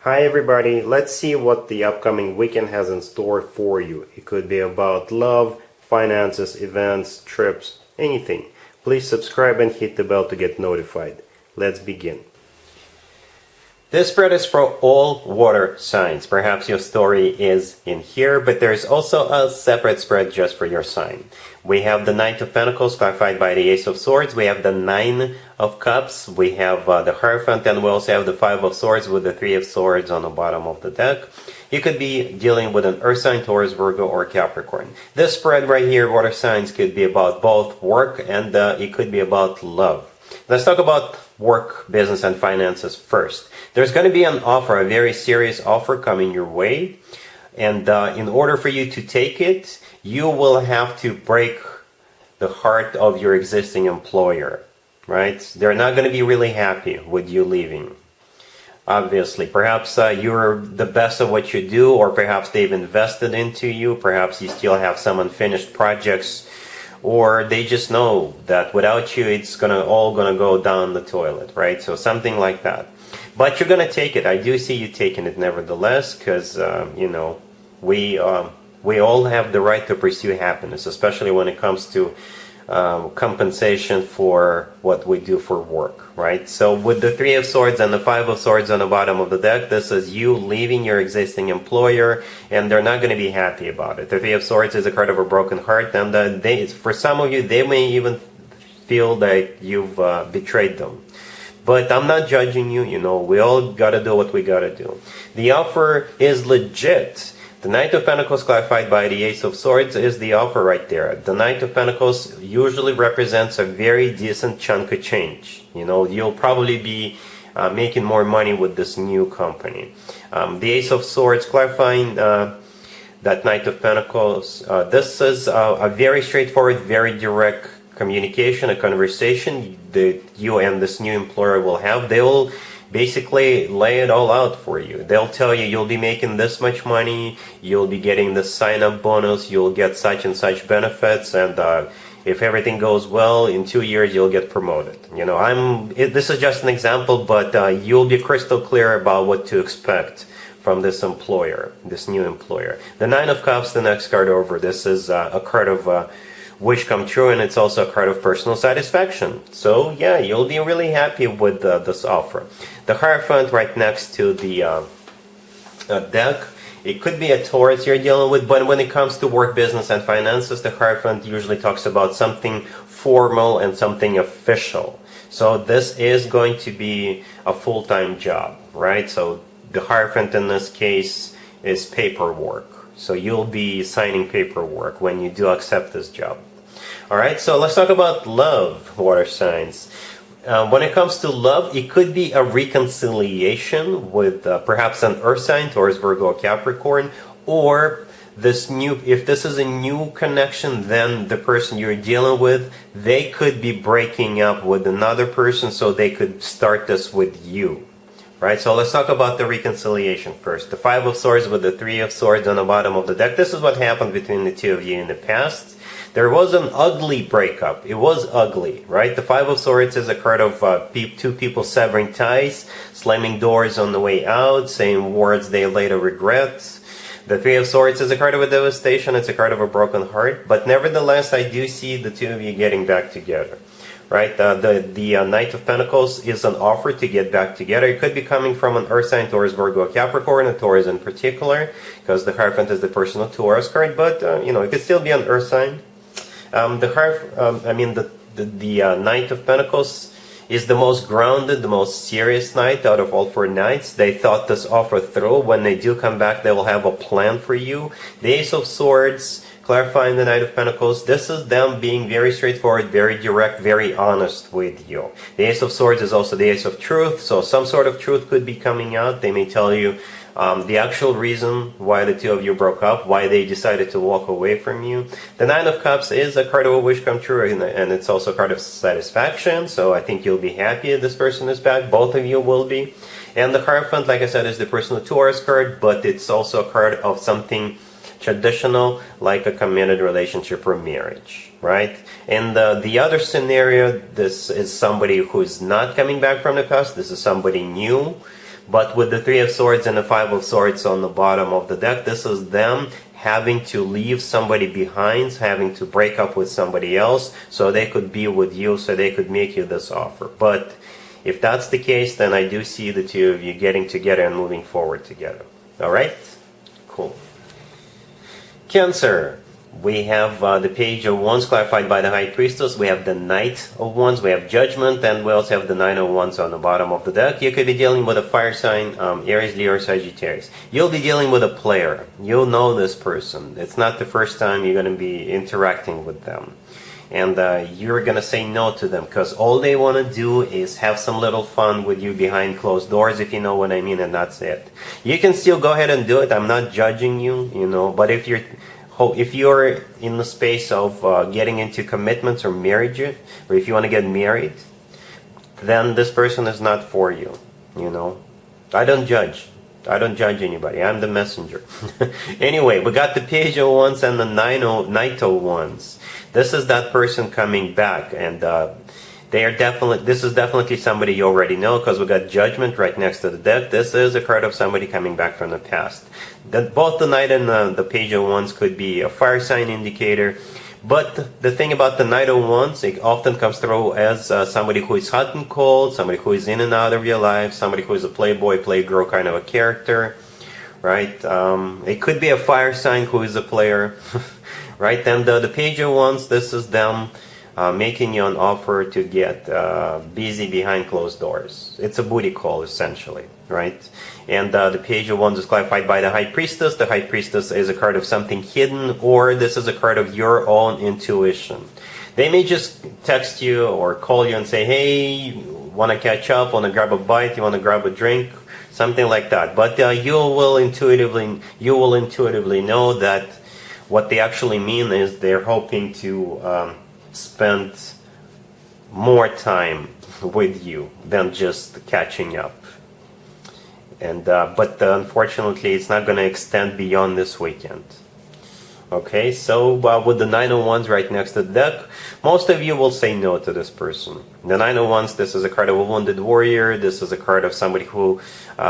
Hi everybody, let's see what the upcoming weekend has in store for you. It could be about love, finances, events, trips, anything. Please subscribe and hit the bell to get notified. Let's begin. This spread is for all water signs. Perhaps your story is in here, but there's also a separate spread just for your sign. We have the Knight of Pentacles clarified by the Ace of Swords. We have the Nine of Cups. We have the Hierophant, and we also have the Five of Swords with the Three of Swords on the bottom of the deck. You could be dealing with an Earth sign, Taurus, Virgo, or Capricorn. This spread right here, water signs, could be about both work and it could be about love. Let's talk about work, business, and finances first. There's going to be an offer, a very serious offer coming your way. And in order for you to take it, you will have to break the heart of your existing employer, right? They're not going to be really happy with you leaving. Obviously, perhaps you're the best at what you do, or perhaps they've invested into you. Perhaps you still have some unfinished projects, or they just know that without you, it's all gonna go down the toilet, right? So something like that. But you're gonna take it. I do see you taking it nevertheless, because we all have the right to pursue happiness, especially when it comes to compensation for what we do for work, right? So with the Three of Swords and the Five of Swords on the bottom of the deck, this is you leaving your existing employer, and they're not going to be happy about it. The Three of Swords is a card of a broken heart, and for some of you, they may even feel that you've betrayed them. But I'm not judging you, we all gotta do what we gotta do. The offer is legit. The Knight of Pentacles clarified by the Ace of Swords is the offer right there. The Knight of Pentacles usually represents a very decent chunk of change. You'll probably be making more money with this new company. The Ace of Swords clarifying that Knight of Pentacles. This is a very straightforward, very direct communication, a conversation that you and this new employer will have. They will basically lay it all out for you. They'll tell you you'll be making this much money, you'll be getting the sign-up bonus, you'll get such and such benefits, and if everything goes well, in 2 years you'll get promoted. This is just an example, but you'll be crystal clear about what to expect from this employer, this new employer. The Nine of Cups, the next card over, this is a card of wish come true, and it's also a card of personal satisfaction. So yeah, you'll be really happy with this offer. The Hierophant right next to the deck, it could be a Taurus you're dealing with, but when it comes to work, business, and finances, the Hierophant usually talks about something formal and something official. So this is going to be a full-time job, right? So the Hierophant in this case is paperwork. So you'll be signing paperwork when you do accept this job. Alright, so let's talk about love, water signs. When it comes to love, it could be a reconciliation with perhaps an earth sign, Taurus, Virgo, or Capricorn, or if this is a new connection, then the person you're dealing with, they could be breaking up with another person so they could start this with you. Right, so let's talk about the reconciliation first. The Five of Swords with the Three of Swords on the bottom of the deck. This is what happened between the two of you in the past. There was an ugly breakup. It was ugly, right? The Five of Swords is a card of two people severing ties, slamming doors on the way out, saying words they later regret. The Three of Swords is a card of a devastation. It's a card of a broken heart. But nevertheless, I do see the two of you getting back together. Right, the Knight of Pentacles is an offer to get back together. It could be coming from an Earth sign, Taurus, Virgo, Capricorn, and Taurus in particular, because the Hierophant is the personal Taurus card. But it could still be an Earth sign. The Knight of Pentacles is the most grounded, the most serious knight out of all four knights. They thought this offer through. When they do come back, they will have a plan for you. The Ace of Swords, clarifying the Knight of Pentacles, this is them being very straightforward, very direct, very honest with you. The Ace of Swords is also the Ace of Truth, so some sort of truth could be coming out. They may tell you the actual reason why the two of you broke up, why they decided to walk away from you. The Nine of Cups is a card of a wish come true, and it's also a card of satisfaction, so I think you'll be happy this person is back. Both of you will be. And the Hierophant, like I said, is the personal Taurus card, but it's also a card of something traditional, like a committed relationship or marriage, right? And the other scenario, this is somebody who's not coming back from the past. This is somebody new. But with the Three of Swords and the Five of Swords on the bottom of the deck, this is them having to leave somebody behind, having to break up with somebody else so they could be with you, so they could make you this offer. But if that's the case, then I do see the two of you getting together and moving forward together. All right? Cool. Cancer. We have the Page of Wands clarified by the High Priestess. We have the Knight of Wands. We have Judgment. And we also have the Nine of Wands on the bottom of the deck. You could be dealing with a fire sign, Aries, Leo, or Sagittarius. You'll be dealing with a player. You'll know this person. It's not the first time you're going to be interacting with them. And you're going to say no to them because all they want to do is have some little fun with you behind closed doors, if you know what I mean, and that's it. You can still go ahead and do it. I'm not judging you, you know, but if you're in the space of getting into commitments or marriage, or if you want to get married, then this person is not for you, you know. I don't judge. I don't judge anybody. I'm the messenger. Anyway, we got the Page of Wands and the Knight of Wands. This is that person coming back, and this is definitely somebody you already know because we got Judgment right next to the deck. This is a card of somebody coming back from the past. Both the Knight and the Page of Wands could be a fire sign indicator. But the thing about the Knight of Wands, it often comes through as somebody who is hot and cold, somebody who is in and out of your life, somebody who is a playboy, playgirl kind of a character, right? It could be a fire sign who is a player, right? And the Page of Wands, this is them making you an offer to get busy behind closed doors. It's a booty call, essentially, right? And the Page of Wands is clarified by the High Priestess. The High Priestess is a card of something hidden, or this is a card of your own intuition. They may just text you or call you and say, hey, want to catch up, want to grab a bite, you want to grab a drink, something like that. But you will intuitively know that what they actually mean is they're hoping to spend more time with you than just catching up. And but unfortunately, it's not going to extend beyond this weekend. Okay, so with the Nine of Wands right next to the deck, most of you will say no to this person. The Nine of Wands, this is a card of a wounded warrior. This is a card of somebody who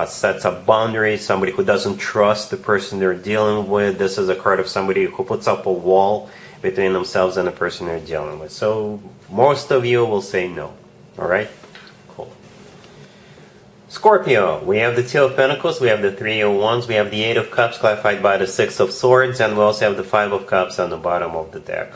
sets up boundaries, somebody who doesn't trust the person they're dealing with. This is a card of somebody who puts up a wall between themselves and the person they're dealing with. So most of you will say no. All right? Cool. Scorpio, we have the Two of Pentacles, we have the Three of Wands, we have the Eight of Cups clarified by the Six of Swords, and we also have the Five of Cups on the bottom of the deck.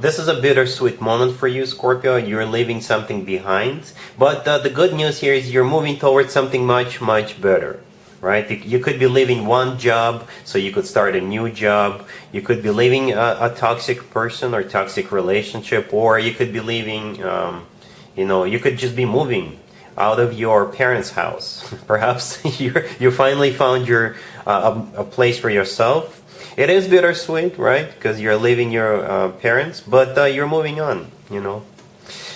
This is a bittersweet moment for you, Scorpio. You're leaving something behind, but the good news here is you're moving towards something much, much better. Right? You could be leaving one job, so you could start a new job. You could be leaving a toxic person or toxic relationship, or you could be leaving, you could just be moving out of your parents' house. Perhaps you finally found a place for yourself. It is bittersweet, right? Because you're leaving your parents, but you're moving on, you know.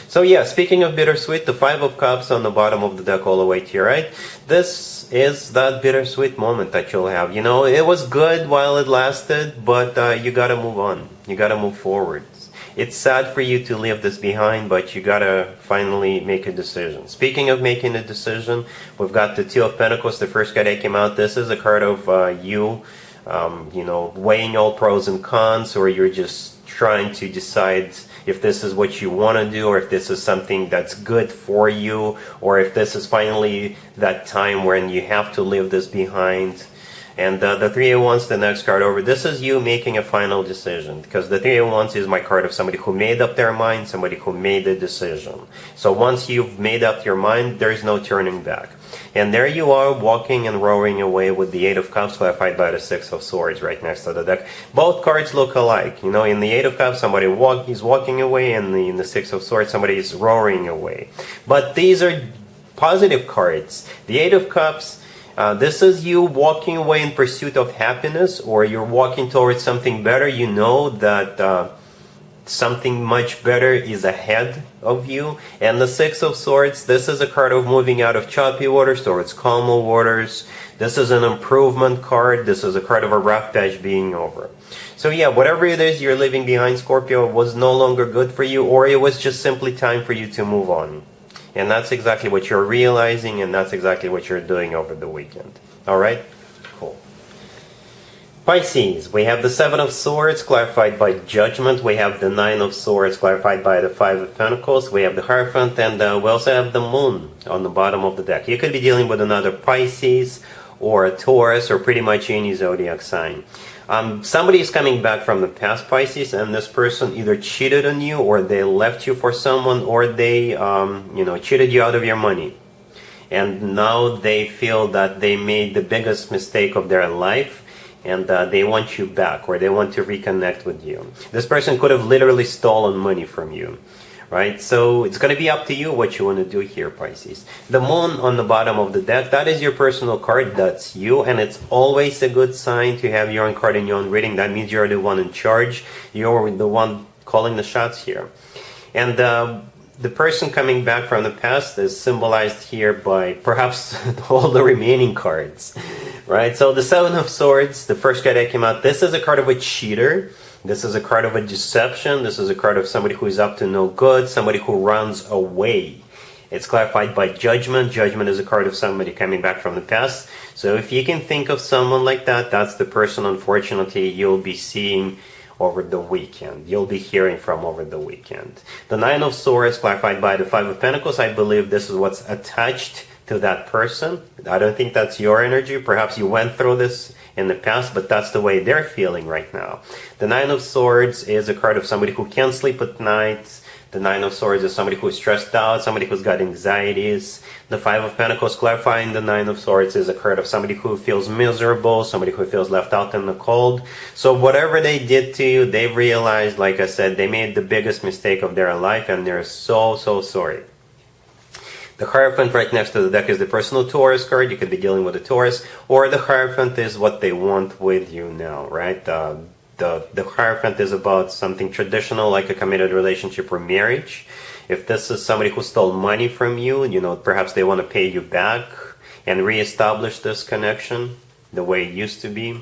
So yeah, speaking of bittersweet, the Five of Cups on the bottom of the deck all the way to your right. This is that bittersweet moment that you'll have. You know, it was good while it lasted, but you gotta move on. You gotta move forward. It's sad for you to leave this behind, but you gotta finally make a decision. Speaking of making a decision, we've got the Two of Pentacles, the first card that came out. This is a card of weighing all pros and cons, or you're just trying to decide if this is what you want to do, or if this is something that's good for you, or if this is finally that time when you have to leave this behind. And the Three of Wands, the next card over, this is you making a final decision, because the Three of Wands is my card of somebody who made up their mind, somebody who made a decision. So once you've made up your mind, there's no turning back. And there you are, walking and roaring away with the Eight of Cups clarified by the Six of Swords right next to the deck. Both cards look alike. You know, in the Eight of Cups, somebody is walking away, and in the Six of Swords, somebody is roaring away. But these are positive cards. The Eight of Cups, this is you walking away in pursuit of happiness, or you're walking towards something better. You know that something much better is ahead of you. And the Six of Swords, this is a card of moving out of choppy waters towards calmer waters. This is an improvement card. This is a card of a rough patch being over. So yeah, whatever it is you're leaving behind, Scorpio, was no longer good for you, or it was just simply time for you to move on. And that's exactly what you're realizing, and that's exactly what you're doing over the weekend. Alright? Cool. Pisces, we have the Seven of Swords clarified by Judgment. We have the Nine of Swords clarified by the Five of Pentacles. We have the Hierophant, and we also have the Moon on the bottom of the deck. You could be dealing with another Pisces or a Taurus or pretty much any zodiac sign. Somebody is coming back from the past, Pisces, and this person either cheated on you, or they left you for someone, or they cheated you out of your money. And now they feel that they made the biggest mistake of their life, and they want you back, or they want to reconnect with you. This person could have literally stolen money from you, right? So it's going to be up to you what you want to do here, Pisces. The Moon on the bottom of the deck, that is your personal card. That's you, and it's always a good sign to have your own card in your own reading. That means you're the one in charge. You're the one calling the shots here. And the person coming back from the past is symbolized here by perhaps all the remaining cards, right? So the Seven of Swords, the first card that came out, this is a card of a cheater. This is a card of a deception. This is a card of somebody who is up to no good, somebody who runs away. It's clarified by Judgment. Judgment is a card of somebody coming back from the past. So if you can think of someone like that, that's the person, unfortunately, you'll be seeing over the weekend. You'll be hearing from over the weekend. The Nine of Swords clarified by the Five of Pentacles. I believe this is what's attached to that person. I don't think that's your energy. Perhaps you went through this in the past, but that's the way they're feeling right now. The Nine of Swords is a card of somebody who can't sleep at night. The Nine of Swords is somebody who's stressed out, somebody who's got anxieties. The Five of Pentacles clarifying the Nine of Swords is a card of somebody who feels miserable, somebody who feels left out in the cold. So whatever they did to you, they've realized, like I said, they made the biggest mistake of their life, and they're so sorry. The Hierophant right next to the deck is the personal Taurus card. You could be dealing with a Taurus, or the Hierophant is what they want with you now, right? The Hierophant is about something traditional, like a committed relationship or marriage. If this is somebody who stole money from you, perhaps they want to pay you back and reestablish this connection the way it used to be.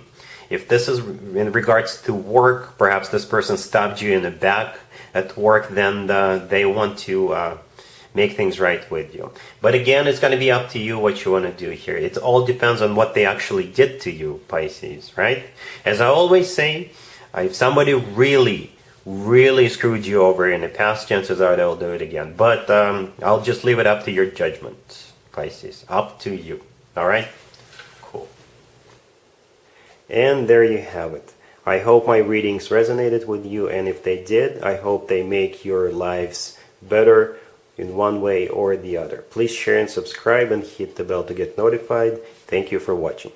If this is in regards to work, perhaps this person stabbed you in the back at work, then they want to make things right with you. But again, it's going to be up to you what you want to do here. It all depends on what they actually did to you, Pisces, right? As I always say, if somebody really screwed you over in the past, chances are they'll do it again. But I'll just leave it up to your judgment, Pisces. Up to you. Alright? Cool. And there you have it. I hope my readings resonated with you, and if they did, I hope they make your lives better in one way or the other. Please share and subscribe and hit the bell to get notified. Thank you for watching.